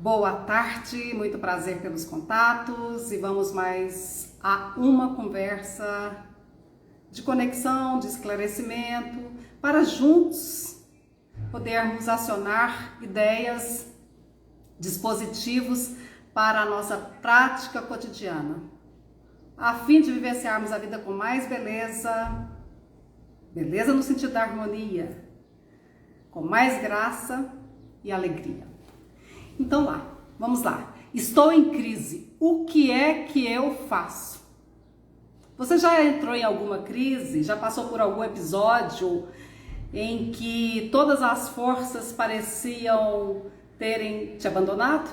Boa tarde, muito prazer pelos contatos e vamos mais a uma conversa de conexão, de esclarecimento, para juntos podermos acionar ideias, dispositivos para a nossa prática cotidiana, a fim de vivenciarmos a vida com mais beleza, beleza no sentido da harmonia, com mais graça e alegria. Então vamos lá. Estou em crise. O que é que eu faço? Você já entrou em alguma crise? Já passou por algum episódio em que todas as forças pareciam terem te abandonado?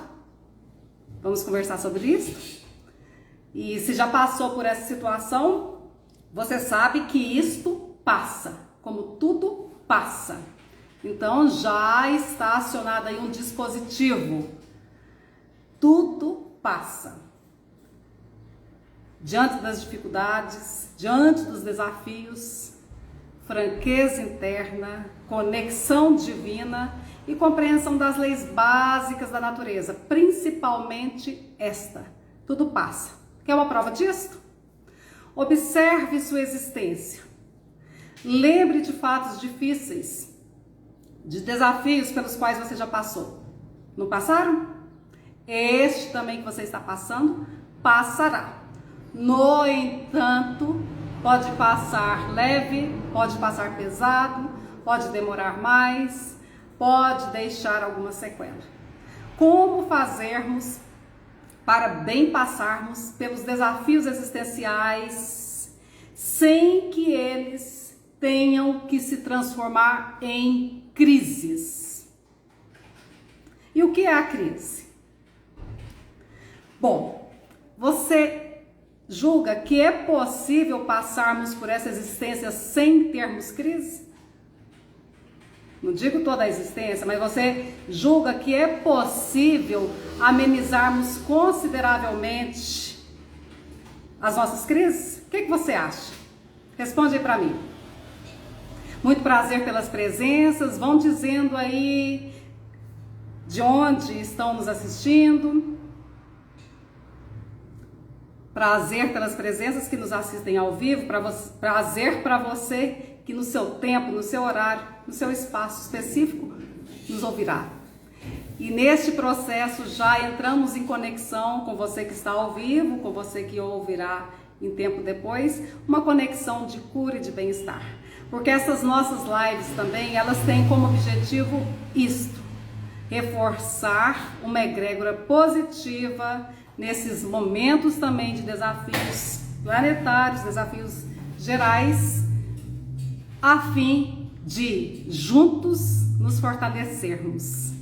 Vamos conversar sobre isso? E se já passou por essa situação, você sabe que isto passa, como tudo passa. Então já está acionado aí um dispositivo. Tudo passa. Diante das dificuldades, diante dos desafios, franqueza interna, conexão divina e compreensão das leis básicas da natureza, principalmente esta. Tudo passa. Quer uma prova disso? Observe sua existência. Lembre de fatos difíceis, de desafios pelos quais você já passou. Não passaram? Este também que você está passando, passará. No entanto, pode passar leve, pode passar pesado, pode demorar mais, pode deixar alguma sequela. Como fazermos para bem passarmos pelos desafios existenciais sem que eles tenham que se transformar em crises? E o que é a crise? Bom, você julga que é possível passarmos por essa existência sem termos crise? Não digo toda a existência, mas você julga que é possível amenizarmos consideravelmente as nossas crises? O que você acha? Responde aí para mim. Muito prazer pelas presenças, vão dizendo aí de onde estão nos assistindo. Prazer pelas presenças que nos assistem ao vivo, prazer para você que no seu tempo, no seu horário, no seu espaço específico, nos ouvirá. E neste processo já entramos em conexão com você que está ao vivo, com você que ouvirá em tempo depois, uma conexão de cura e de bem-estar. Porque essas nossas lives também, elas têm como objetivo isto, reforçar uma egrégora positiva nesses momentos também de desafios planetários, desafios gerais, a fim de juntos nos fortalecermos.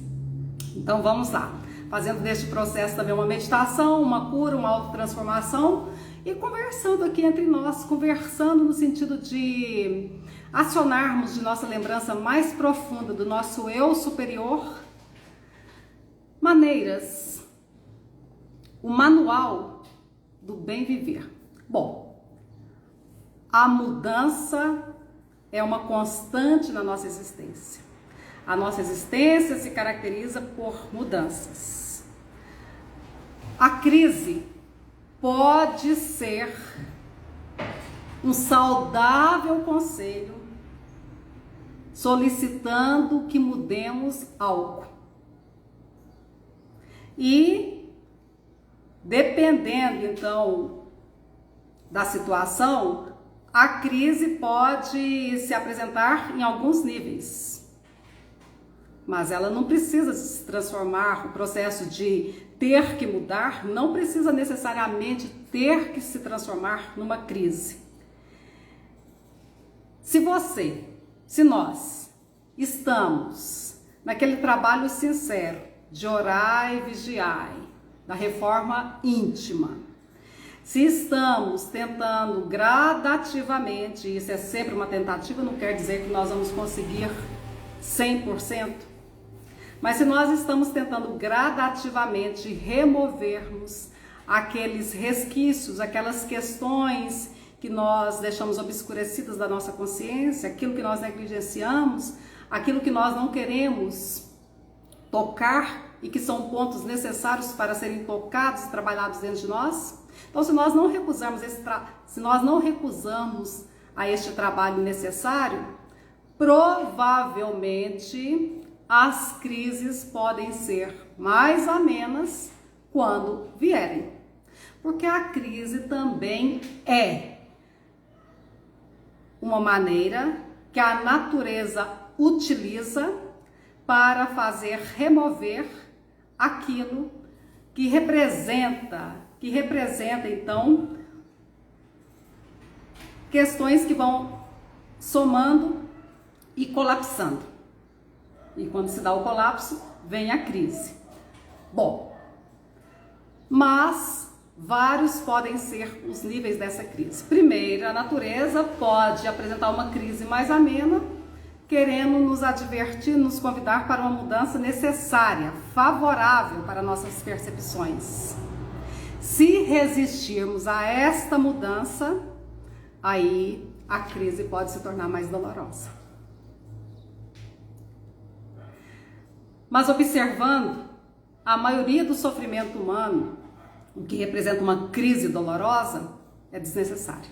Então vamos lá, fazendo deste processo também uma meditação, uma cura, uma autotransformação e conversando aqui entre nós, conversando no sentido de acionarmos de nossa lembrança mais profunda do nosso eu superior, maneiras, o manual do bem viver. Bom, a mudança é uma constante na nossa existência. A nossa existência se caracteriza por mudanças. A crise pode ser um saudável conselho solicitando que mudemos algo. E dependendo então da situação, a crise pode se apresentar em alguns níveis. Mas ela não precisa se transformar, o processo de ter que mudar não precisa necessariamente ter que se transformar numa crise. Se nós estamos naquele trabalho sincero de orar e vigiar, da reforma íntima, se estamos tentando gradativamente, isso é sempre uma tentativa, não quer dizer que nós vamos conseguir 100%, mas se nós estamos tentando gradativamente removermos aqueles resquícios, aquelas questões que nós deixamos obscurecidas da nossa consciência, aquilo que nós negligenciamos, aquilo que nós não queremos tocar e que são pontos necessários para serem tocados e trabalhados dentro de nós? Então, se nós não recusamos a este trabalho necessário, provavelmente as crises podem ser mais amenas quando vierem. Porque a crise também é uma maneira que a natureza utiliza para fazer remover aquilo que representa então questões que vão somando e colapsando. E quando se dá o colapso, vem a crise. Bom, mas vários podem ser os níveis dessa crise. Primeiro, a natureza pode apresentar uma crise mais amena, querendo nos advertir, nos convidar para uma mudança necessária, favorável para nossas percepções. Se resistirmos a esta mudança, aí a crise pode se tornar mais dolorosa. Mas observando, a maioria do sofrimento humano, o que representa uma crise dolorosa, é desnecessário.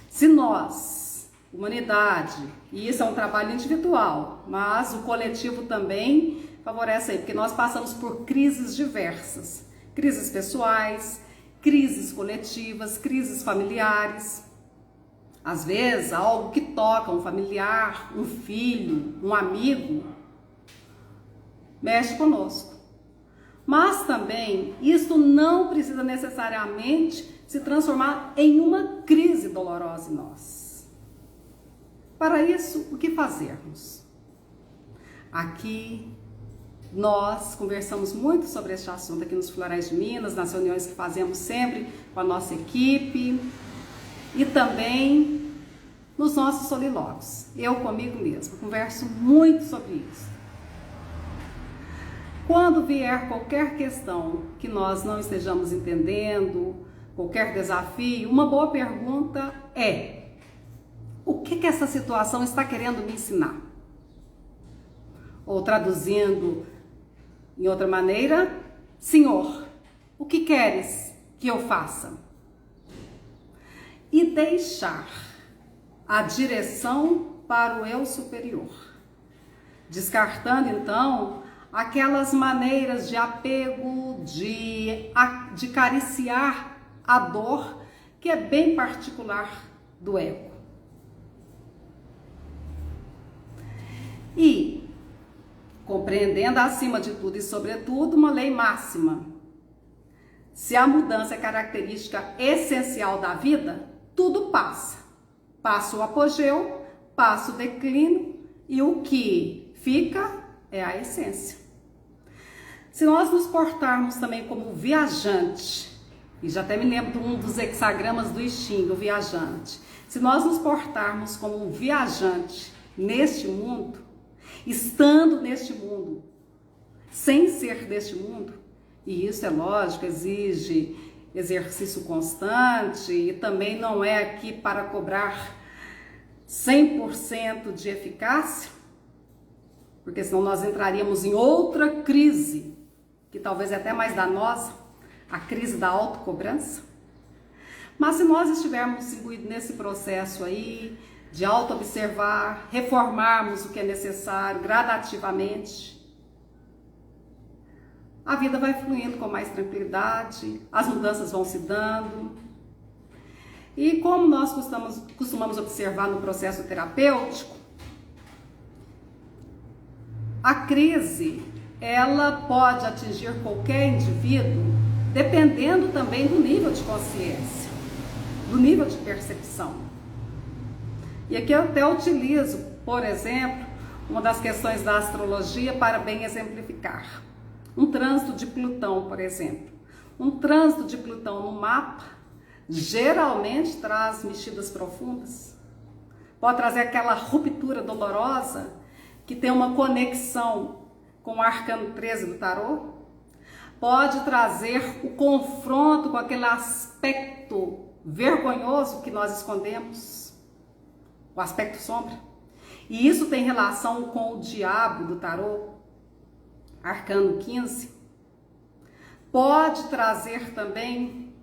Se nós, humanidade, e isso é um trabalho individual, mas o coletivo também favorece aí, porque nós passamos por crises diversas. Crises pessoais, crises coletivas, crises familiares. Às vezes, algo que toca um familiar, um filho, um amigo, mexe conosco. Mas também, isso não precisa necessariamente se transformar em uma crise dolorosa em nós. Para isso, o que fazermos? Aqui, nós conversamos muito sobre este assunto aqui nos Florais de Minas, nas reuniões que fazemos sempre com a nossa equipe e também nos nossos solilóquios. Eu comigo mesma converso muito sobre isso. Quando vier qualquer questão que nós não estejamos entendendo, qualquer desafio, uma boa pergunta é: o que essa situação está querendo me ensinar? Ou traduzindo em outra maneira, Senhor, o que queres que eu faça? E deixar a direção para o eu superior, descartando então aquelas maneiras de apego, de cariciar a dor, que é bem particular do ego. E compreendendo acima de tudo e sobretudo uma lei máxima: se a mudança é característica essencial da vida, tudo passa. Passa o apogeu, passa o declínio e o que fica é a essência. Se nós nos portarmos também como viajante, e já até me lembro de um dos hexagramas do I Ching, o viajante. Se nós nos portarmos como um viajante neste mundo, estando neste mundo, sem ser deste mundo, e isso é lógico, exige exercício constante e também não é aqui para cobrar 100% de eficácia, porque senão nós entraríamos em outra crise, que talvez é até mais danosa, a crise da autocobrança. Mas se nós estivermos imbuídos nesse processo aí, de auto-observar, reformarmos o que é necessário gradativamente, a vida vai fluindo com mais tranquilidade, as mudanças vão se dando. E como nós costumamos observar no processo terapêutico, a crise, ela pode atingir qualquer indivíduo, dependendo também do nível de consciência, do nível de percepção. E aqui eu até utilizo, por exemplo, uma das questões da astrologia para bem exemplificar. Um trânsito de Plutão, por exemplo. Um trânsito de Plutão no mapa geralmente traz mexidas profundas. Pode trazer aquela ruptura dolorosa que tem uma conexão com o arcano 13 do tarô. Pode trazer o confronto com aquele aspecto vergonhoso que nós escondemos, o aspecto sombra. E isso tem relação com o diabo do tarô. Arcano 15, pode trazer também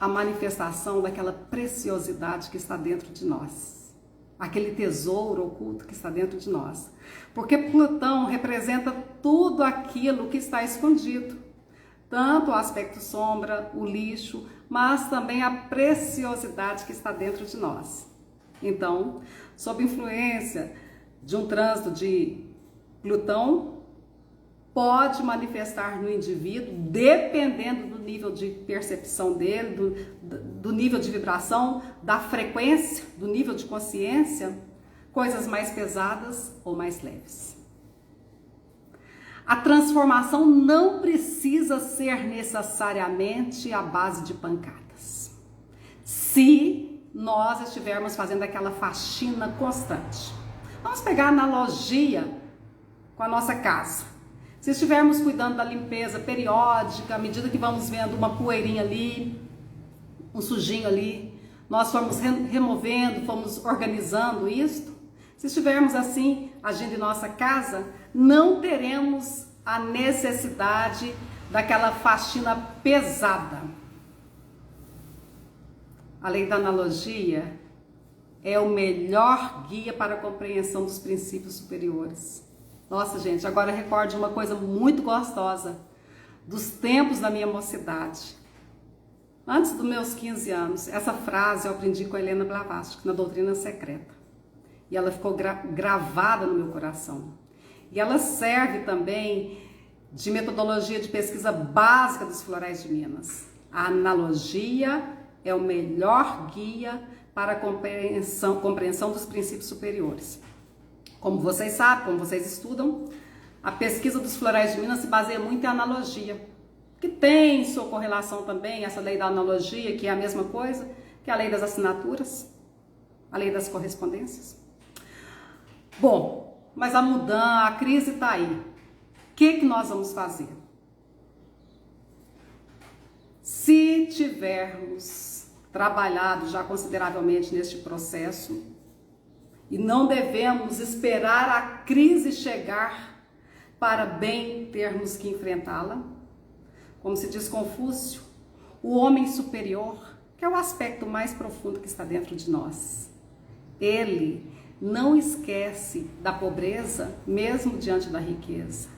a manifestação daquela preciosidade que está dentro de nós, aquele tesouro oculto que está dentro de nós, porque Plutão representa tudo aquilo que está escondido, tanto o aspecto sombra, o lixo, mas também a preciosidade que está dentro de nós. Então, sob influência de um trânsito de Plutão, pode manifestar no indivíduo, dependendo do nível de percepção dele, do nível de vibração, da frequência, do nível de consciência, coisas mais pesadas ou mais leves. A transformação não precisa ser necessariamente à base de pancadas, se nós estivermos fazendo aquela faxina constante. Vamos pegar a analogia com a nossa casa. Se estivermos cuidando da limpeza periódica, à medida que vamos vendo uma poeirinha ali, um sujinho ali, nós fomos removendo, fomos organizando isto. Se estivermos assim agindo em nossa casa, não teremos a necessidade daquela faxina pesada. A lei da analogia é o melhor guia para a compreensão dos princípios superiores. Nossa, gente, agora eu recordo uma coisa muito gostosa dos tempos da minha mocidade. Antes dos meus 15 anos, essa frase eu aprendi com a Helena Blavatsky, na Doutrina Secreta. E ela ficou gravada no meu coração. E ela serve também de metodologia de pesquisa básica dos florais de Minas. A analogia é o melhor guia para a compreensão dos princípios superiores. Como vocês sabem, como vocês estudam, a pesquisa dos florais de Minas se baseia muito em analogia, que tem sua correlação também, essa lei da analogia, que é a mesma coisa que a lei das assinaturas, a lei das correspondências. Bom, mas a mudança, a crise está aí. O que nós vamos fazer? Se tivermos trabalhado já consideravelmente neste processo, e não devemos esperar a crise chegar para bem termos que enfrentá-la. Como se diz Confúcio, o homem superior, que é o aspecto mais profundo que está dentro de nós, ele não esquece da pobreza, mesmo diante da riqueza.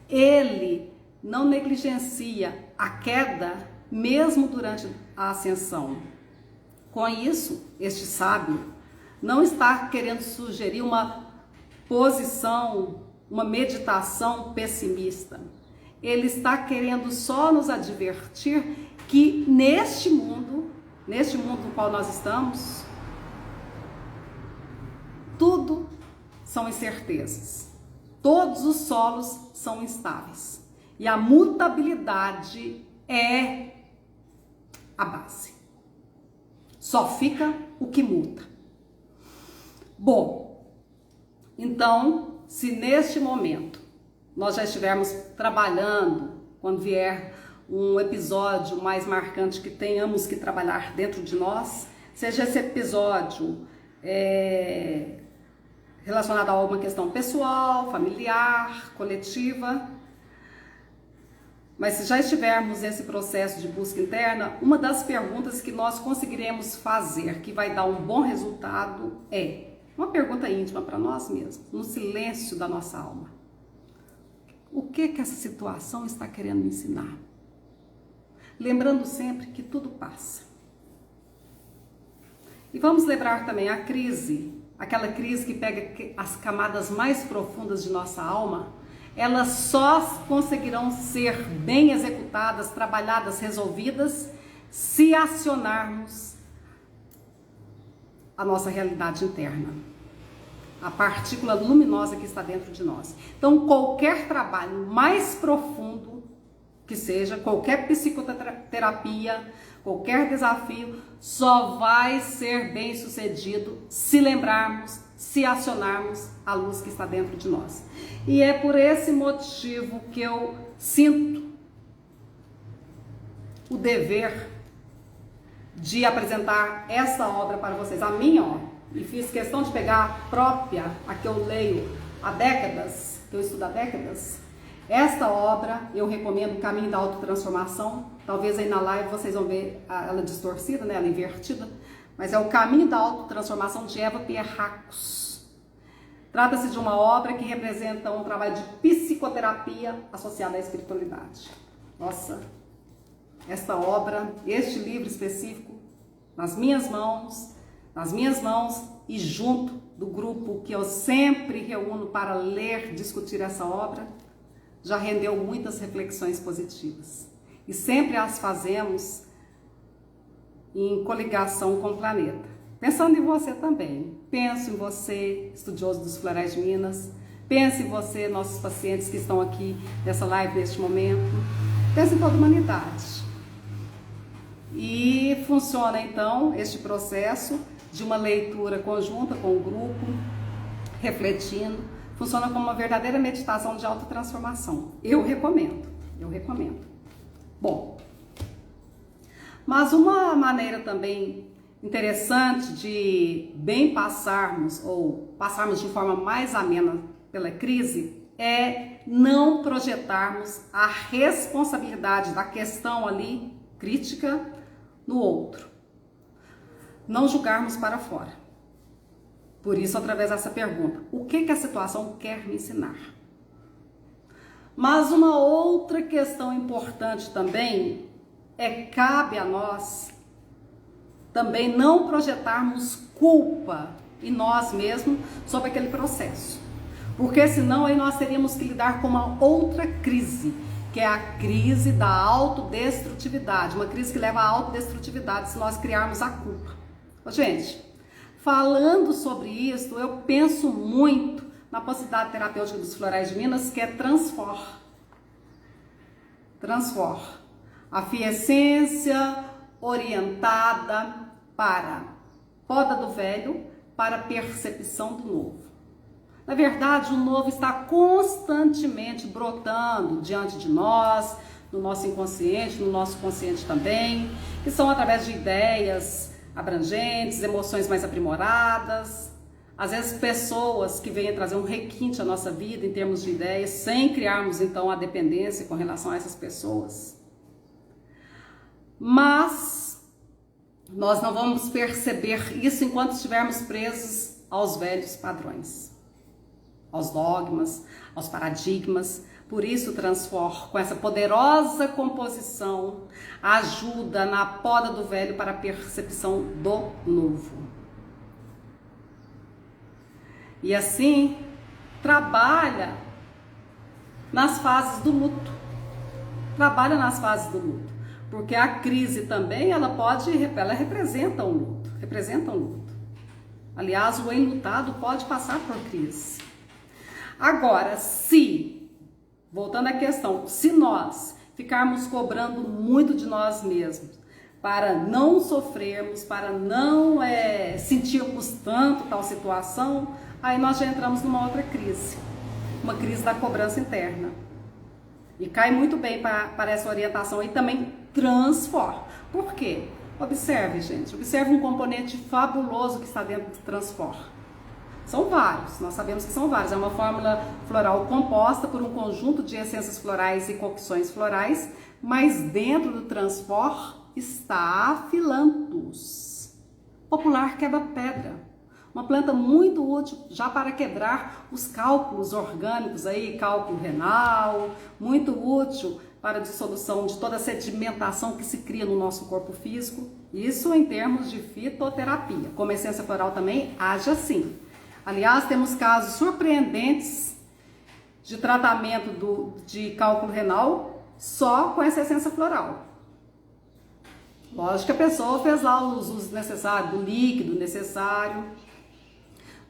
Ele não negligencia a queda, mesmo durante a ascensão. Com isso, este sábio não está querendo sugerir uma posição, uma meditação pessimista. Ele está querendo só nos advertir que neste mundo no qual nós estamos, tudo são incertezas. Todos os solos são instáveis. E a mutabilidade é a base. Só fica o que muda. Bom, então, se neste momento nós já estivermos trabalhando, quando vier um episódio mais marcante que tenhamos que trabalhar dentro de nós, seja esse episódio relacionado a alguma questão pessoal, familiar, coletiva, mas se já estivermos nesse processo de busca interna, uma das perguntas que nós conseguiremos fazer, que vai dar um bom resultado, é uma pergunta íntima para nós mesmos, no silêncio da nossa alma. O que essa situação está querendo me ensinar? Lembrando sempre que tudo passa. E vamos lembrar também a crise, aquela crise que pega as camadas mais profundas de nossa alma, elas só conseguirão ser bem executadas, trabalhadas, resolvidas, se acionarmos a nossa realidade interna, a partícula luminosa que está dentro de nós. Então, qualquer trabalho mais profundo que seja, qualquer psicoterapia, qualquer desafio, só vai ser bem sucedido se lembrarmos, se acionarmos a luz que está dentro de nós. E é por esse motivo que eu sinto o dever de apresentar essa obra para vocês, a minha obra. E fiz questão de pegar a própria, a que eu leio há décadas, que eu estudo há décadas. Esta obra eu recomendo, Caminho da Autotransformação. Talvez aí na live vocês vão ver ela distorcida, né? Ela invertida. Mas é o Caminho da Autotransformação de Eva Pierrakos. Trata-se de uma obra que representa um trabalho de psicoterapia associado à espiritualidade. Nossa, esta obra, este livro específico, nas minhas mãos e junto do grupo que eu sempre reúno para ler, discutir essa obra, já rendeu muitas reflexões positivas. E sempre as fazemos em coligação com o planeta. Pensando em você também. Penso em você, estudioso dos florais de Minas. Pense em você, nossos pacientes que estão aqui nessa live neste momento. Pense em toda a humanidade. E funciona então este processo de uma leitura conjunta com o grupo, refletindo. Funciona como uma verdadeira meditação de autotransformação. Eu recomendo. Bom, mas uma maneira também interessante de bem passarmos, ou passarmos de forma mais amena pela crise, é não projetarmos a responsabilidade da questão ali, crítica, no outro. Não julgarmos para fora. Por isso, através dessa pergunta, o que a situação quer me ensinar? Mas uma outra questão importante também cabe a nós também não projetarmos culpa em nós mesmos sobre aquele processo. Porque senão aí nós teríamos que lidar com uma outra crise, que é a crise da autodestrutividade, uma crise que leva à autodestrutividade se nós criarmos a culpa. Gente, falando sobre isso, eu penso muito na possibilidade terapêutica dos florais de Minas, que é Transfor. A fiescência orientada para poda do velho, para percepção do novo. Na verdade, o novo está constantemente brotando diante de nós, no nosso inconsciente, no nosso consciente também, que são através de ideias abrangentes, emoções mais aprimoradas, às vezes pessoas que vêm trazer um requinte à nossa vida em termos de ideias, sem criarmos então a dependência com relação a essas pessoas. Mas nós não vamos perceber isso enquanto estivermos presos aos velhos padrões, aos dogmas, aos paradigmas. Por isso, Transfor, com essa poderosa composição, ajuda na poda do velho para a percepção do novo. E assim, trabalha nas fases do luto. Porque a crise também, ela representa um luto. Aliás, o enlutado pode passar por crise. Agora, voltando à questão, se nós ficarmos cobrando muito de nós mesmos para não sofrermos, para não sentirmos tanto tal situação, aí nós já entramos numa outra crise, uma crise da cobrança interna. E cai muito bem para essa orientação aí também, Transfor. Por quê? Observe, gente, observe um componente fabuloso que está dentro do Transfor. São vários, nós sabemos que são vários. É uma fórmula floral composta por um conjunto de essências florais e cocções florais, mas dentro do Transfor está a Philanthus, popular quebra-pedra. Uma planta muito útil já para quebrar os cálculos orgânicos aí, cálculo renal, muito útil para a dissolução de toda a sedimentação que se cria no nosso corpo físico. Isso em termos de fitoterapia. Como essência floral também age assim. Aliás, temos casos surpreendentes de tratamento de cálculo renal só com essa essência floral. Lógico que a pessoa fez lá os usos necessários, do líquido necessário.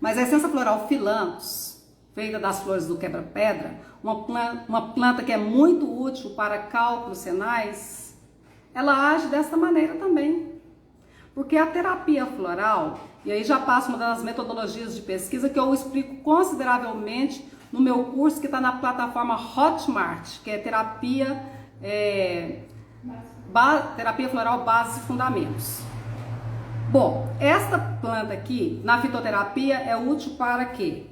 Mas a essência floral Philanthus, feita das flores do quebra-pedra, uma planta que é muito útil para cálculos renais, ela age dessa maneira também. Porque a terapia floral, e aí já passo uma das metodologias de pesquisa que eu explico consideravelmente no meu curso que está na plataforma Hotmart, que é terapia floral Bases e Fundamentos. Bom, esta planta aqui, na fitoterapia, é útil para quê?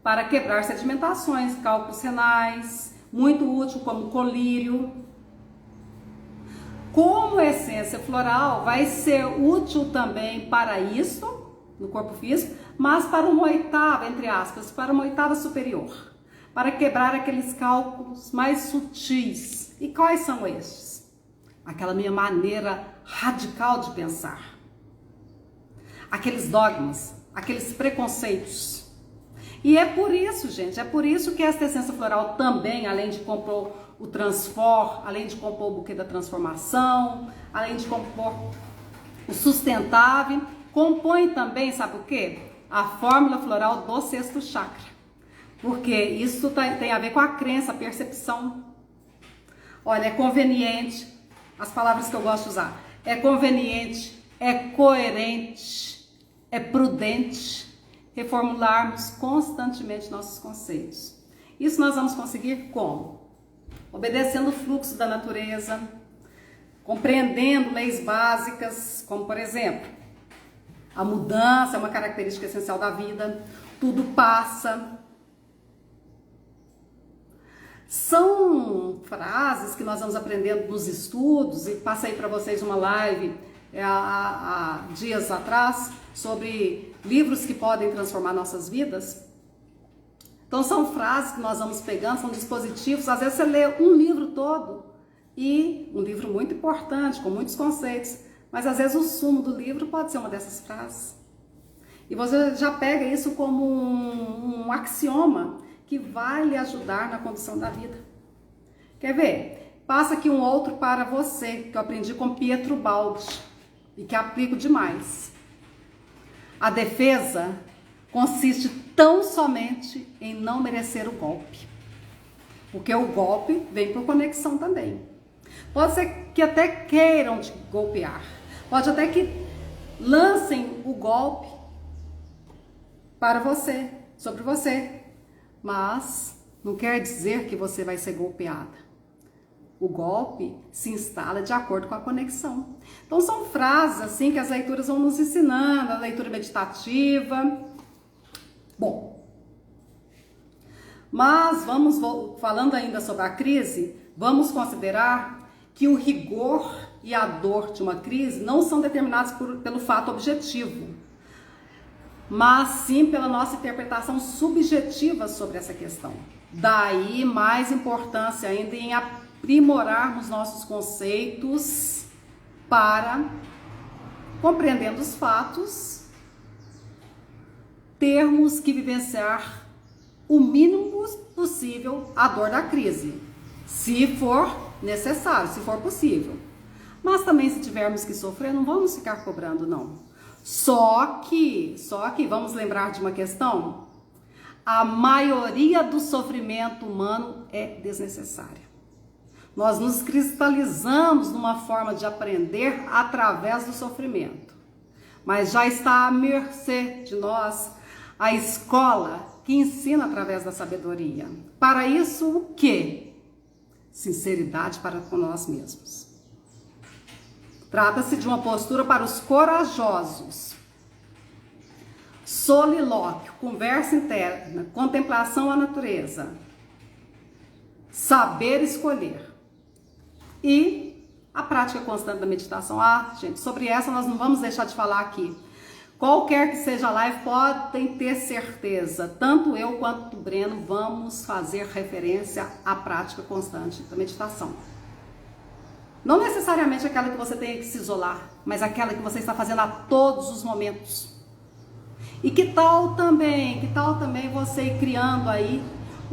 para quebrar sedimentações, cálculos renais, muito útil como colírio. Como essência floral, vai ser útil também para isso, no corpo físico, mas para uma oitava, entre aspas, para uma oitava superior, para quebrar aqueles cálculos mais sutis. E quais são estes? Aquela minha maneira radical de pensar, aqueles dogmas, aqueles preconceitos. E é por isso, gente, é por isso que esta essência floral também, além de compor o Transfor, além de compor o buquê da transformação, além de compor o sustentável, compõe também, sabe o quê? A fórmula floral do sexto chakra. Porque isso tem a ver com a crença, a percepção. Olha, é conveniente, as palavras que eu gosto de usar, é conveniente, é coerente, é prudente reformularmos constantemente nossos conceitos. Isso nós vamos conseguir como? Obedecendo o fluxo da natureza, compreendendo leis básicas, como por exemplo, a mudança é uma característica essencial da vida, tudo passa. São frases que nós vamos aprendendo nos estudos, e passei para vocês uma live há dias atrás sobre livros que podem transformar nossas vidas. Então são frases que nós vamos pegando, são dispositivos. Às vezes você lê um livro todo, e um livro muito importante, com muitos conceitos, mas às vezes o sumo do livro pode ser uma dessas frases. E você já pega isso como um axioma que vai lhe ajudar na condução da vida. Quer ver? Passa aqui um outro para você, que eu aprendi com Pietro Baldi e que aplico demais. A defesa consiste tão somente em não merecer o golpe. Porque o golpe vem por conexão também. Pode ser que até queiram te golpear. Pode até que lancem o golpe para você, sobre você. Mas não quer dizer que você vai ser golpeada. O golpe se instala de acordo com a conexão. Então são frases assim que as leituras vão nos ensinando, a leitura meditativa. Bom, mas falando ainda sobre a crise, vamos considerar que o rigor e a dor de uma crise não são determinados pelo fato objetivo, mas sim pela nossa interpretação subjetiva sobre essa questão. Daí mais importância ainda em aprimorarmos nossos conceitos para, compreendendo os fatos, termos que vivenciar o mínimo possível a dor da crise, se for necessário, se for possível. Mas também, se tivermos que sofrer, não vamos ficar cobrando, não. Só que vamos lembrar de uma questão: a maioria do sofrimento humano é desnecessária. Nós nos cristalizamos numa forma de aprender através do sofrimento, mas já está à mercê de nós a escola que ensina através da sabedoria. Para isso, o quê? Sinceridade para com nós mesmos. Trata-se de uma postura para os corajosos. Solilóquio, conversa interna, contemplação à natureza, saber escolher e a prática constante da meditação. Gente, sobre essa nós não vamos deixar de falar aqui. Qualquer que seja a live, podem ter certeza, tanto eu quanto o Breno vamos fazer referência à prática constante da meditação. Não necessariamente aquela que você tenha que se isolar, mas aquela que você está fazendo a todos os momentos. E que tal também você ir criando aí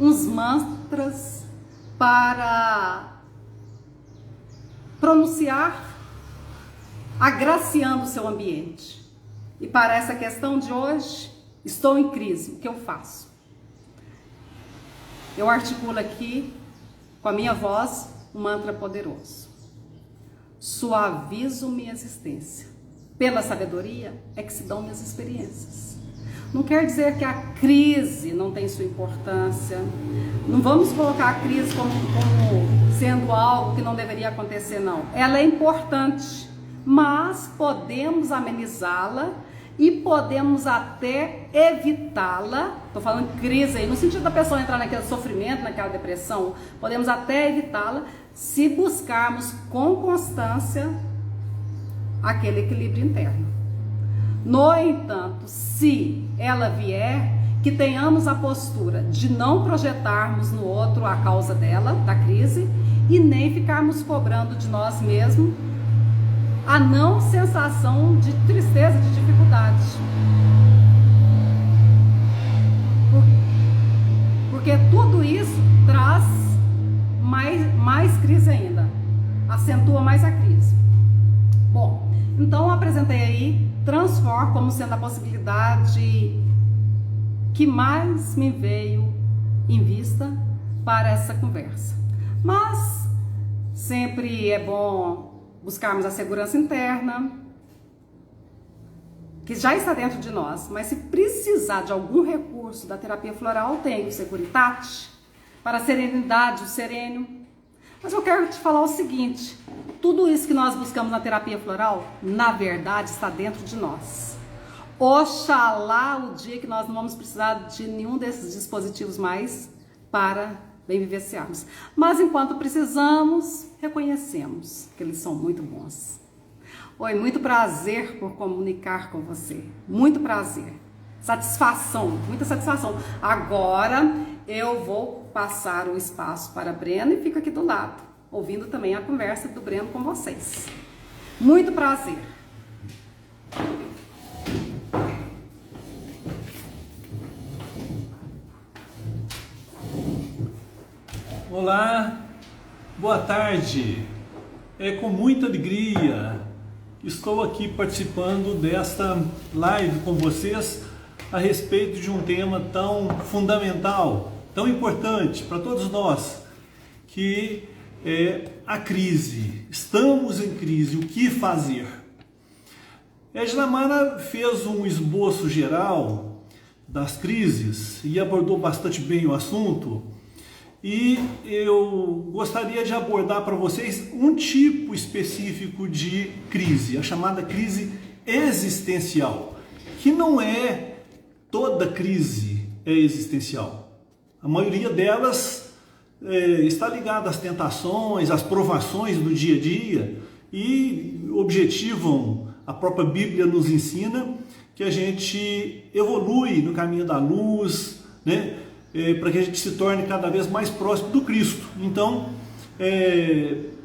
uns mantras para pronunciar, agraciando o seu ambiente. E para essa questão de hoje, estou em crise, o que eu faço? Eu articulo aqui, com a minha voz, um mantra poderoso. Suavizo minha existência. Pela sabedoria é que se dão minhas experiências. Não quer dizer que a crise não tem sua importância. Não vamos colocar a crise como sendo algo que não deveria acontecer, não. Ela é importante, mas podemos amenizá-la e podemos até evitá-la. Estou falando crise aí, no sentido da pessoa entrar naquele sofrimento, naquela depressão, podemos até evitá-la se buscarmos com constância aquele equilíbrio interno. No entanto, se ela vier, que tenhamos a postura de não projetarmos no outro a causa dela, da crise, e nem ficarmos cobrando de nós mesmos a não sensação de tristeza, de dificuldade. Porque tudo isso traz mais crise ainda, acentua mais a crise. Bom, então eu apresentei aí Transform como sendo a possibilidade que mais me veio em vista para essa conversa. Mas sempre é bom buscarmos a segurança interna, que já está dentro de nós, mas se precisar de algum recurso da terapia floral, tem o Securitate, para a serenidade, o sereno. Mas eu quero te falar o seguinte, tudo isso que nós buscamos na terapia floral, na verdade, está dentro de nós. Oxalá o dia que nós não vamos precisar de nenhum desses dispositivos mais para bem vivenciarmos. Mas enquanto precisamos, reconhecemos que eles são muito bons. Oi, muito prazer por comunicar com você. Muito prazer. Satisfação, muita satisfação. Agora eu vou passar o espaço para Breno e fico aqui do lado, ouvindo também a conversa do Breno com vocês. Muito prazer. Olá, boa tarde. É com muita alegria que estou aqui participando desta live com vocês a respeito de um tema tão fundamental, tão importante para todos nós, que é a crise. Estamos em crise, o que fazer? Ed Lamara fez um esboço geral das crises e abordou bastante bem o assunto. E eu gostaria de abordar para vocês um tipo específico de crise, a chamada crise existencial, que não é toda crise é existencial. A maioria delas está ligada às tentações, às provações do dia a dia e objetivam, a própria Bíblia nos ensina, que a gente evolui no caminho da luz, né? Para que a gente se torne cada vez mais próximo do Cristo. Então,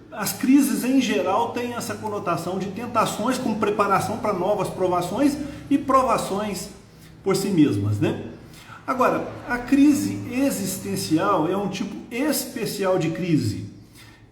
as crises em geral têm essa conotação de tentações como preparação para novas provações e provações por si mesmas, né? Agora, a crise existencial é um tipo especial de crise.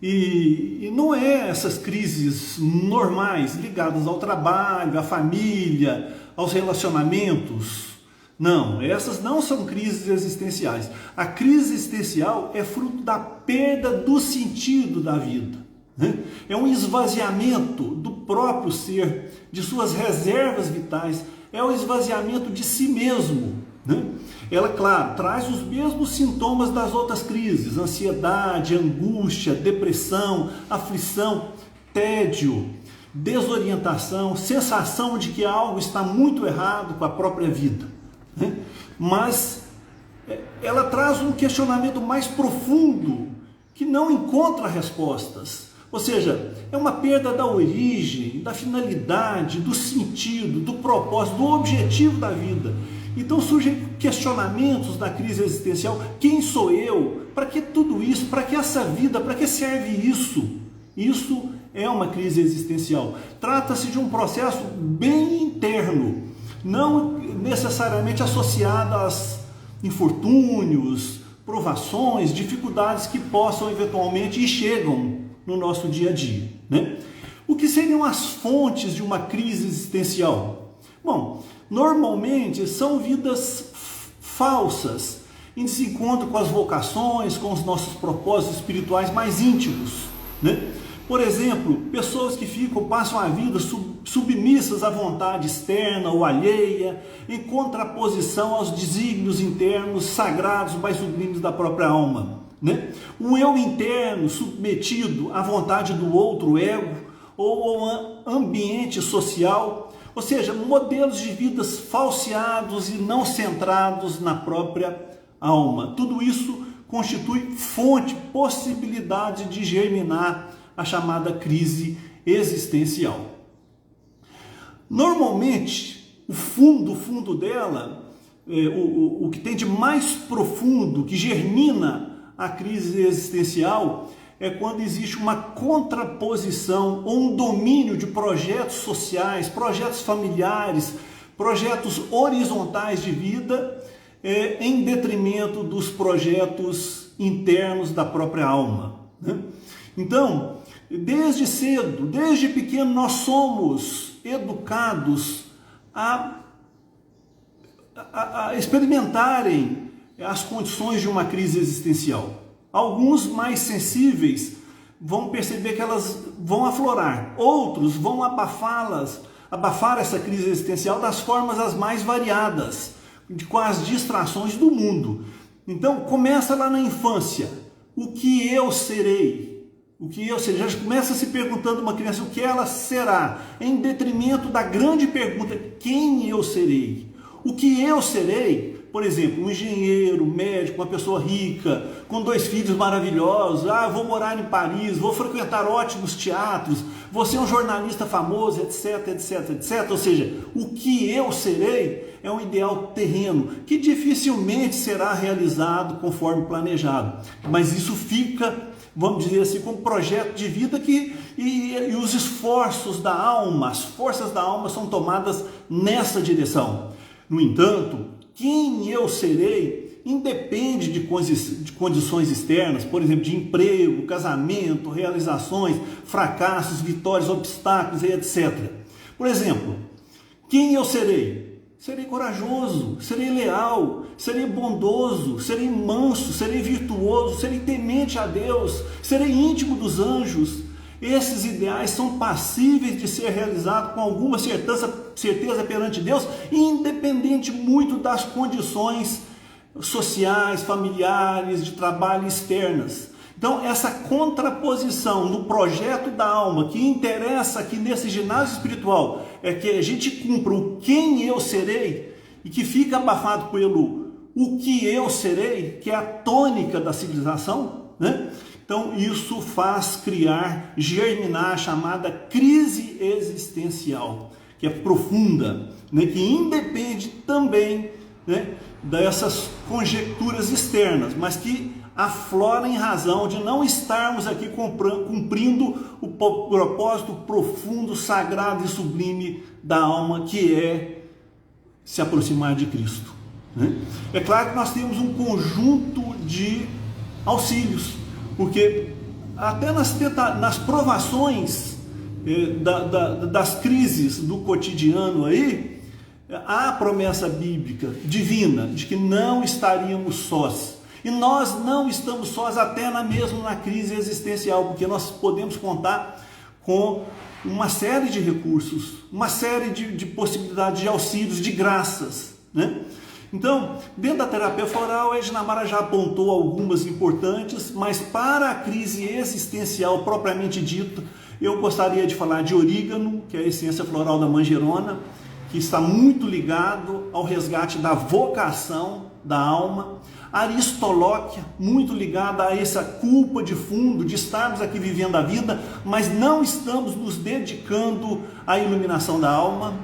E não é essas crises normais ligadas ao trabalho, à família, aos relacionamentos. Não, essas não são crises existenciais. A crise existencial é fruto da perda do sentido da vida, né? É um esvaziamento do próprio ser, de suas reservas vitais, é o esvaziamento de si mesmo, né? Ela, claro, traz os mesmos sintomas das outras crises: ansiedade, angústia, depressão, aflição, tédio, desorientação, sensação de que algo está muito errado com a própria vida. Mas ela traz um questionamento mais profundo que não encontra respostas. Ou seja, é uma perda da origem, da finalidade, do sentido, do propósito, do objetivo da vida. Então surgem questionamentos da crise existencial: quem sou eu? Para que tudo isso? Para que essa vida? Para que serve isso? Isso é uma crise existencial. Trata-se de um processo bem interno, não necessariamente associado aos infortúnios, provações, dificuldades que possam eventualmente e chegam no nosso dia a dia, né? O que seriam as fontes de uma crise existencial? Bom, normalmente são vidas falsas, em desencontro com as vocações, com os nossos propósitos espirituais mais íntimos, né? Por exemplo, pessoas que passam a vida submissas à vontade externa ou alheia, em contraposição aos desígnios internos sagrados, mais sublimes da própria alma, né? Um eu interno submetido à vontade do outro ego ou ao ambiente social. Ou seja, modelos de vidas falseados e não centrados na própria alma. Tudo isso constitui fonte, possibilidade de germinar a chamada crise existencial. Normalmente, o fundo dela, o que tem de mais profundo, que germina a crise existencial, é quando existe uma contraposição ou um domínio de projetos sociais, projetos familiares, projetos horizontais de vida, em detrimento dos projetos internos da própria alma, né? Então, desde cedo, desde pequeno, nós somos educados a experimentarem as condições de uma crise existencial. Alguns mais sensíveis vão perceber que elas vão aflorar, outros vão abafar essa crise existencial das formas as mais variadas, com as distrações do mundo. Então, começa lá na infância. O que eu serei? O que eu serei? Já começa se perguntando uma criança o que ela será, em detrimento da grande pergunta, quem eu serei? O que eu serei? Por exemplo, um engenheiro, médico, uma pessoa rica, com 2 filhos maravilhosos, vou morar em Paris, vou frequentar ótimos teatros, vou ser um jornalista famoso, etc, etc, etc. Ou seja, o que eu serei é um ideal terreno, que dificilmente será realizado conforme planejado. Mas isso fica, vamos dizer assim, como projeto de vida e os esforços da alma, as forças da alma são tomadas nessa direção. No entanto, quem eu serei independe de condições externas, por exemplo, de emprego, casamento, realizações, fracassos, vitórias, obstáculos, etc. Por exemplo, quem eu serei? Serei corajoso, serei leal, serei bondoso, serei manso, serei virtuoso, serei temente a Deus, serei íntimo dos anjos. Esses ideais são passíveis de ser realizados com alguma certeza perante Deus, independente muito das condições sociais, familiares, de trabalho externas. Então, essa contraposição no projeto da alma, que interessa aqui nesse ginásio espiritual, é que a gente cumpra o quem eu serei, e que fica abafado pelo o que eu serei, que é a tônica da civilização, né? Então, isso faz germinar a chamada crise existencial, que é profunda, né? Que independe também, né, dessas conjecturas externas, mas que aflora em razão de não estarmos aqui cumprindo o propósito profundo, sagrado e sublime da alma, que é se aproximar de Cristo, né? É claro que nós temos um conjunto de auxílios, porque até nas provações das crises do cotidiano aí, há a promessa bíblica divina de que não estaríamos sós. E nós não estamos sós até mesmo na crise existencial, porque nós podemos contar com uma série de recursos, uma série de possibilidades de auxílios, de graças, né? Então, dentro da terapia floral, a Edna Mara já apontou algumas importantes, mas para a crise existencial propriamente dita, eu gostaria de falar de orígano, que é a essência floral da manjerona, que está muito ligado ao resgate da vocação da alma. Aristolóquia, muito ligada a essa culpa de fundo de estarmos aqui vivendo a vida, mas não estamos nos dedicando à iluminação da alma.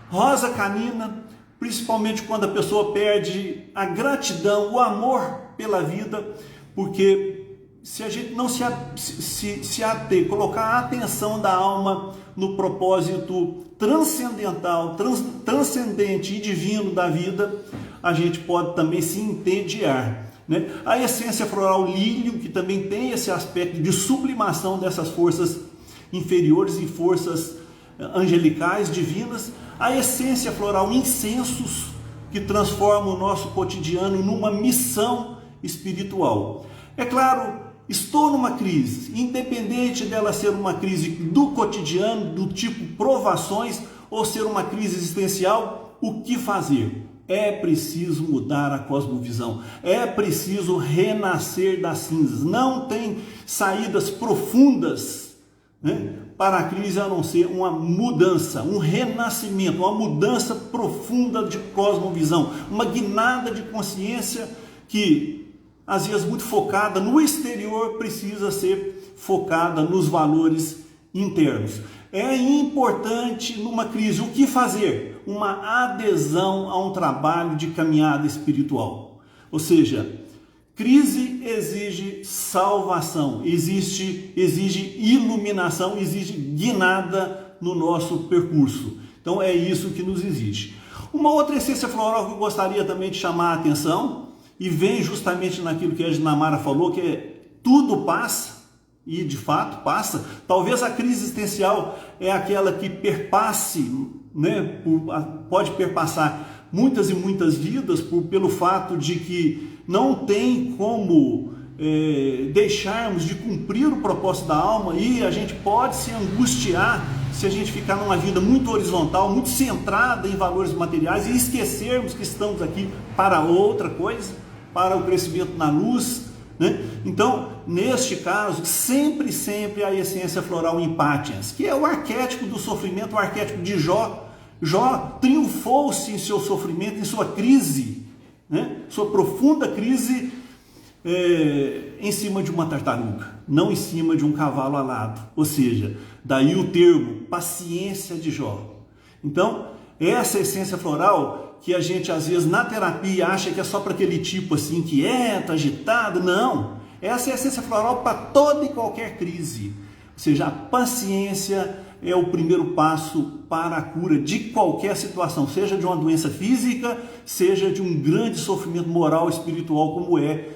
Rosa canina, principalmente quando a pessoa perde a gratidão, o amor pela vida, porque se a gente não se ater, colocar a atenção da alma no propósito transcendental, transcendente e divino da vida, a gente pode também se entediar, né? A essência floral lírio, que também tem esse aspecto de sublimação dessas forças inferiores e forças angelicais, divinas. A essência floral incensos, que transforma o nosso cotidiano numa missão espiritual. É claro, estou numa crise, independente dela ser uma crise do cotidiano, do tipo provações, ou ser uma crise existencial, o que fazer? É preciso mudar a cosmovisão, é preciso renascer das cinzas. Não tem saídas profundas, né, para a crise a não ser uma mudança, um renascimento, uma mudança profunda de cosmovisão, uma guinada de consciência que, às vezes muito focada no exterior, precisa ser focada nos valores internos. É importante numa crise o que fazer? Uma adesão a um trabalho de caminhada espiritual. Ou seja, crise exige salvação, exige iluminação, exige guinada no nosso percurso. Então é isso que nos exige. Uma outra essência floral que eu gostaria também de chamar a atenção, e vem justamente naquilo que a Ginamara falou, que é tudo passa, e de fato passa. Talvez a crise existencial é aquela que perpasse, né, pode perpassar muitas e muitas vidas pelo fato de que não tem como deixarmos de cumprir o propósito da alma, e a gente pode se angustiar se a gente ficar numa vida muito horizontal, muito centrada em valores materiais e esquecermos que estamos aqui para outra coisa, para o crescimento na luz, né? Então, neste caso, sempre a essência floral Impatiens, que é o arquétipo do sofrimento, o arquétipo de Jó. Jó triunfou-se em seu sofrimento, em sua crise, né? Sua profunda crise em cima de uma tartaruga, não em cima de um cavalo alado. Ou seja, daí o termo paciência de Jó. Então, essa essência floral que a gente às vezes na terapia acha que é só para aquele tipo assim quieto, agitado, não. Essa é a essência floral para toda e qualquer crise. Ou seja, a paciência é o primeiro passo para a cura de qualquer situação, seja de uma doença física, seja de um grande sofrimento moral, espiritual, como é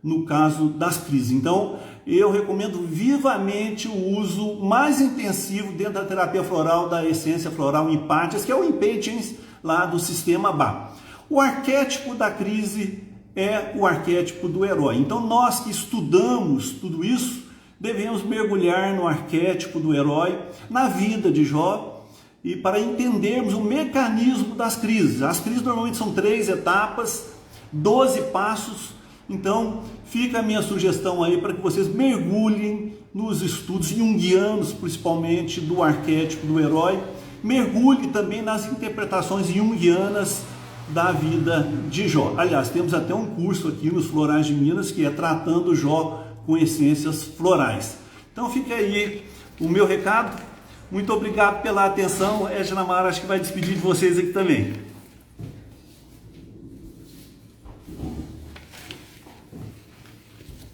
no caso das crises. Então, eu recomendo vivamente o uso mais intensivo dentro da terapia floral da essência floral Impatiens, que é o Impatiens lá do sistema Bach. O arquétipo da crise é o arquétipo do herói. Então, nós que estudamos tudo isso, devemos mergulhar no arquétipo do herói, na vida de Jó, e para entendermos o mecanismo das crises. As crises normalmente são 3 etapas, 12 passos. Então, fica a minha sugestão aí para que vocês mergulhem nos estudos junguianos, principalmente do arquétipo do herói. Mergulhe também nas interpretações junguianas da vida de Jó. Aliás, temos até um curso aqui nos Florais de Minas que é Tratando Jó com Essências Florais. Então fica aí o meu recado. Muito obrigado pela atenção. Ginamara, acho que vai despedir de vocês aqui também.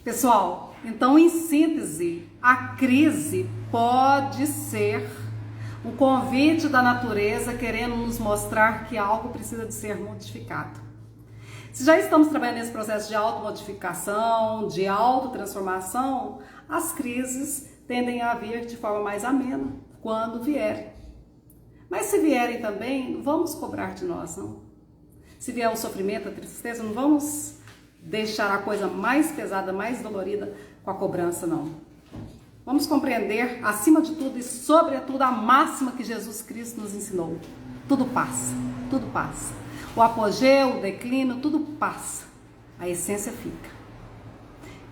Pessoal, então em síntese, a crise pode ser um convite da natureza querendo nos mostrar que algo precisa de ser modificado. Se já estamos trabalhando nesse processo de automodificação, de autotransformação, as crises tendem a vir de forma mais amena quando vierem. Mas se vierem também, não vamos cobrar de nós, não. Se vier o sofrimento, a tristeza, não vamos deixar a coisa mais pesada, mais dolorida com a cobrança, não. Vamos compreender, acima de tudo e sobretudo, a máxima que Jesus Cristo nos ensinou. Tudo passa, tudo passa. O apogeu, o declínio, tudo passa. A essência fica.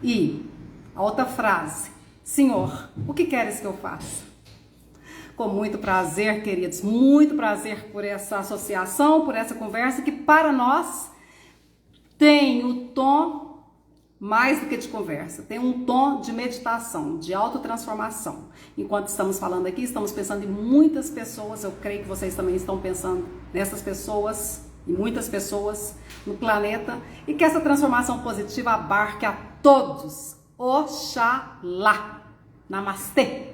E a outra frase: Senhor, o que queres que eu faça? Com muito prazer, queridos, muito prazer por essa associação, por essa conversa que para nós tem o tom mais do que de conversa, tem um tom de meditação, de autotransformação. Enquanto estamos falando aqui, estamos pensando em muitas pessoas, eu creio que vocês também estão pensando nessas pessoas, e muitas pessoas no planeta, e que essa transformação positiva abarque a todos. Oxalá! Namastê!